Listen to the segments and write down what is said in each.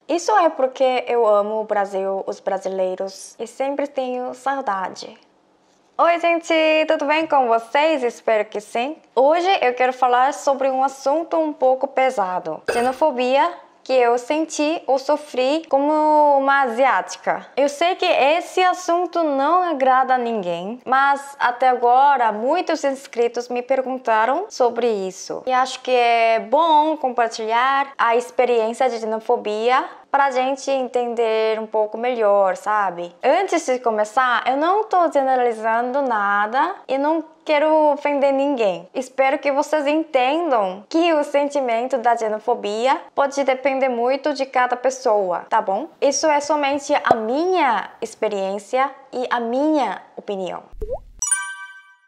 Isso é porque eu amo o Brasil, os brasileiros e sempre tenho saudade. Oi, gente, tudo bem com vocês? Espero que sim. Hoje eu quero falar sobre um assunto um pouco pesado: xenofobia, que eu senti ou sofri como uma asiática. Eu sei que esse assunto não agrada a ninguém, mas até agora muitos inscritos me perguntaram sobre isso. E acho que é bom compartilhar a experiência de xenofobia para a gente entender um pouco melhor, sabe? Antes de começar, eu não estou generalizando nada e não quero ofender ninguém. Espero que vocês entendam que o sentimento da xenofobia pode depender muito de cada pessoa, tá bom? Isso é somente a minha experiência e a minha opinião.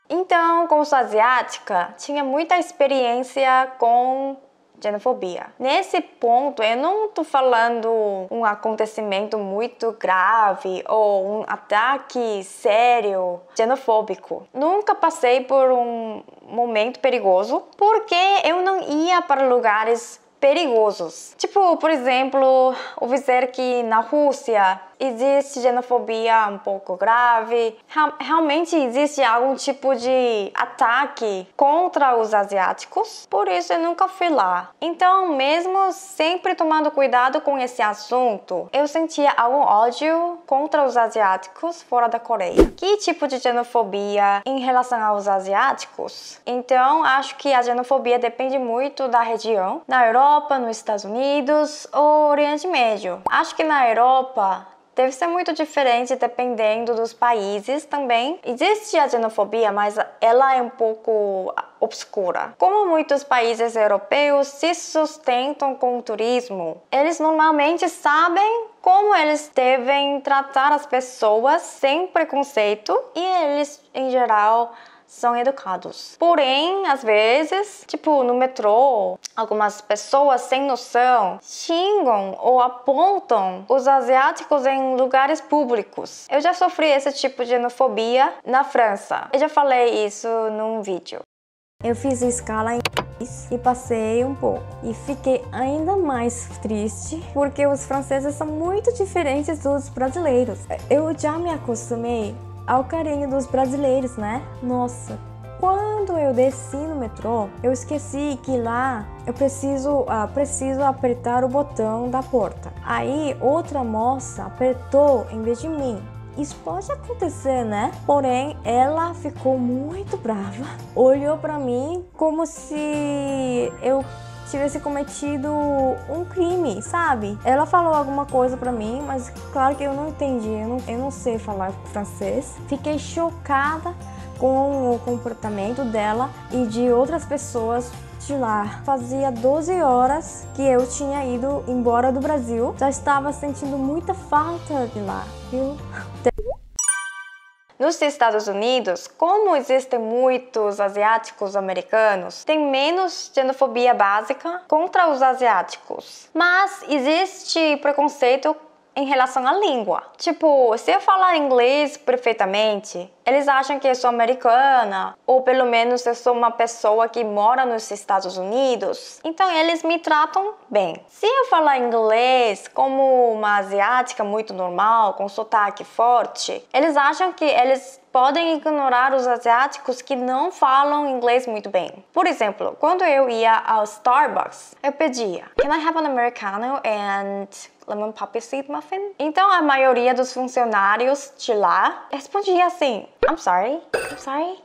Então, como sou asiática, tinha muita experiência com xenofobia. Nesse ponto, eu não tô falando um acontecimento muito grave ou um ataque sério xenofóbico. Nunca passei por um momento perigoso porque eu não ia para lugares perigosos. Tipo, por exemplo, ouvi dizer que na Rússia existe xenofobia um pouco grave. Realmente existe algum tipo de ataque contra os asiáticos. Por isso eu nunca fui lá. Então, mesmo sempre tomando cuidado com esse assunto, eu sentia algum ódio contra os asiáticos fora da Coreia. Que tipo de xenofobia em relação aos asiáticos? Então, acho que a xenofobia depende muito da região. Na Europa, nos Estados Unidos ou Oriente Médio. Acho que na Europa deve ser muito diferente dependendo dos países também. Existe a xenofobia, mas ela é um pouco obscura. Como muitos países europeus se sustentam com o turismo, eles normalmente sabem como eles devem tratar as pessoas sem preconceito e eles, em geral, são educados. Porém, às vezes, tipo no metrô, algumas pessoas sem noção xingam ou apontam os asiáticos em lugares públicos. Eu já sofri esse tipo de xenofobia na França. Eu já falei isso num vídeo. Eu fiz escala em e passei um pouco. E fiquei ainda mais triste porque os franceses são muito diferentes dos brasileiros. Eu já me acostumei ao carinho dos brasileiros, né? Nossa, quando eu desci no metrô, eu esqueci que lá eu preciso apertar o botão da porta. Aí outra moça apertou em vez de mim. Isso pode acontecer, né? Porém, ela ficou muito brava. Olhou pra mim como se eu tivesse cometido um crime, sabe? Ela falou alguma coisa pra mim, mas claro que eu não entendi, eu não sei falar francês. Fiquei chocada com o comportamento dela e de outras pessoas de lá. Fazia 12 horas que eu tinha ido embora do Brasil, já estava sentindo muita falta de lá, viu? Nos Estados Unidos, como existem muitos asiáticos americanos, tem menos xenofobia básica contra os asiáticos. Mas existe preconceito em relação à língua. Tipo, se eu falar inglês perfeitamente, eles acham que eu sou americana, ou pelo menos eu sou uma pessoa que mora nos Estados Unidos. Então eles me tratam bem. Se eu falar inglês como uma asiática muito normal, com sotaque forte, eles acham que eles podem ignorar os asiáticos que não falam inglês muito bem. Por exemplo, quando eu ia ao Starbucks, eu pedia: "Can I have an Americano and lemon poppy seed muffin?" Então a maioria dos funcionários de lá respondia assim: I'm sorry,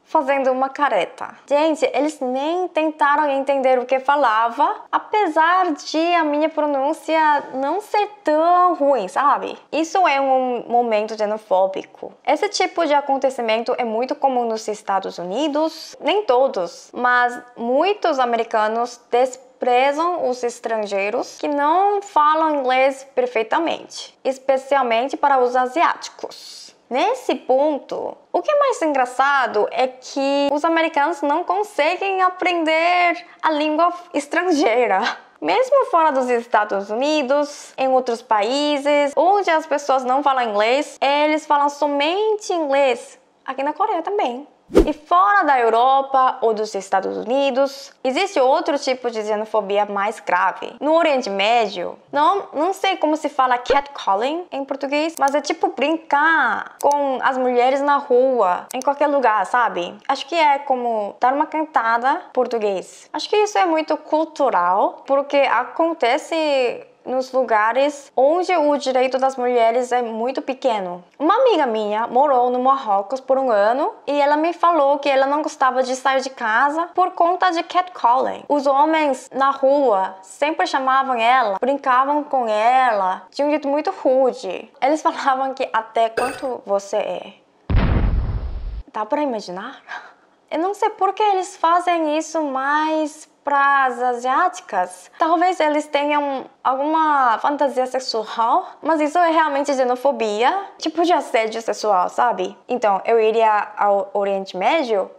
fazendo uma careta. Gente, eles nem tentaram entender o que falava, apesar de a minha pronúncia não ser tão ruim, sabe? Isso é um momento xenofóbico. Esse tipo de acontecimento é muito comum nos Estados Unidos, nem todos, mas muitos americanos desprezam os estrangeiros que não falam inglês perfeitamente, especialmente para os asiáticos. Nesse ponto, o que é mais engraçado é que os americanos não conseguem aprender a língua estrangeira. Mesmo fora dos Estados Unidos, em outros países, onde as pessoas não falam inglês, eles falam somente inglês. Aqui na Coreia também. E fora da Europa ou dos Estados Unidos, existe outro tipo de xenofobia mais grave. No Oriente Médio, não sei como se fala catcalling em português, mas é tipo brincar com as mulheres na rua, em qualquer lugar, sabe? Acho que é como dar uma cantada português. Acho que isso é muito cultural, porque acontece nos lugares onde o direito das mulheres é muito pequeno. Uma amiga minha morou no Marrocos por um ano e ela me falou que ela não gostava de sair de casa por conta de catcalling. Os homens na rua sempre chamavam ela, brincavam com ela de um jeito muito rude. Eles falavam que até quanto você é. Dá pra imaginar? Eu não sei por que eles fazem isso mais para as asiáticas. Talvez eles tenham alguma fantasia sexual, mas isso é realmente xenofobia, tipo de assédio sexual, sabe? Então, eu iria ao Oriente Médio?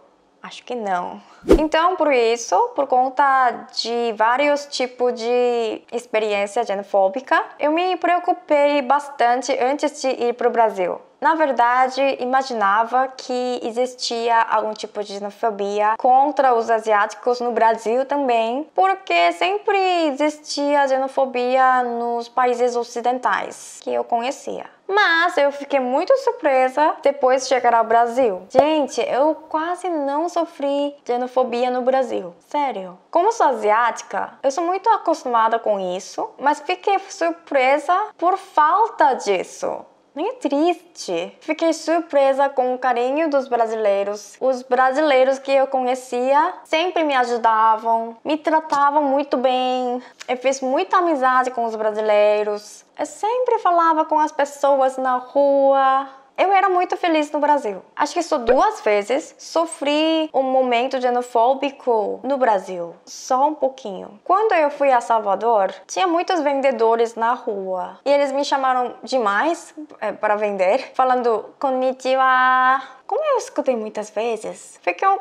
Acho que não. Então, por isso, por conta de vários tipos de experiência xenofóbica, eu me preocupei bastante antes de ir para o Brasil. Na verdade, imaginava que existia algum tipo de xenofobia contra os asiáticos no Brasil também, porque sempre existia xenofobia nos países ocidentais que eu conhecia. Mas eu fiquei muito surpresa depois de chegar ao Brasil. Gente, eu quase não sofri xenofobia no Brasil. Sério. Como sou asiática, eu sou muito acostumada com isso, mas fiquei surpresa por falta disso. Nem é triste. Fiquei surpresa com o carinho dos brasileiros. Os brasileiros que eu conhecia sempre me ajudavam, me tratavam muito bem. Eu fiz muita amizade com os brasileiros. Eu sempre falava com as pessoas na rua. Eu era muito feliz no Brasil. Acho que só 2 vezes sofri um momento xenofóbico no Brasil. Só um pouquinho. Quando eu fui a Salvador, tinha muitos vendedores na rua. E eles me chamaram demais para vender, falando konnichiwa. Como eu escutei muitas vezes,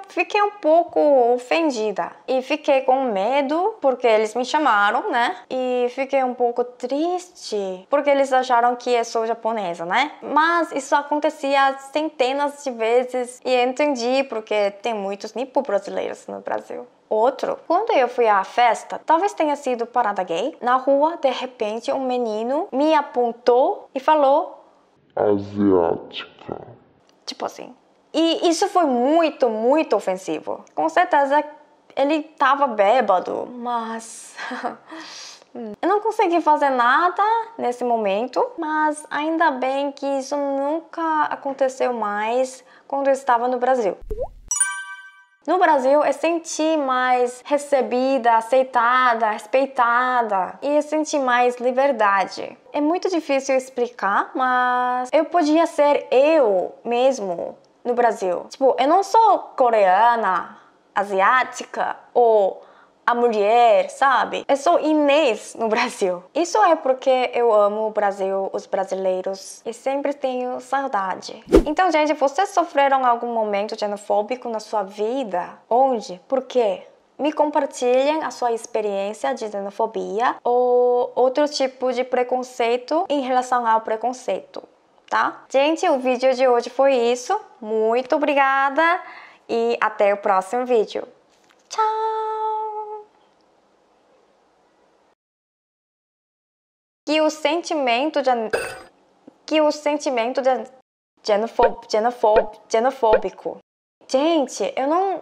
fiquei um pouco ofendida. E fiquei com medo, porque eles me chamaram, né? E fiquei um pouco triste, porque eles acharam que eu sou japonesa, né? Mas isso acontecia centenas de vezes. E eu entendi, porque tem muitos nipo-brasileiros no Brasil. Outro, quando eu fui à festa, talvez tenha sido parada gay, na rua, de repente, um menino me apontou e falou: asiática. Tipo assim. E isso foi muito, muito ofensivo. Com certeza ele estava bêbado, mas eu não consegui fazer nada nesse momento, mas ainda bem que isso nunca aconteceu mais quando eu estava no Brasil. No Brasil, eu senti mais recebida, aceitada, respeitada e eu senti mais liberdade. É muito difícil explicar, mas eu podia ser eu mesmo no Brasil. Tipo, eu não sou coreana, asiática ou a mulher, sabe? Eu sou Inês no Brasil. Isso é porque eu amo o Brasil, os brasileiros e sempre tenho saudade. Então, gente, vocês sofreram algum momento xenofóbico na sua vida? Onde? Por quê? Me compartilhem a sua experiência de xenofobia ou outro tipo de preconceito em relação ao preconceito, tá? Gente, o vídeo de hoje foi isso. Muito obrigada e até o próximo vídeo. Tchau! Que o sentimento xenofóbico. Gente, eu não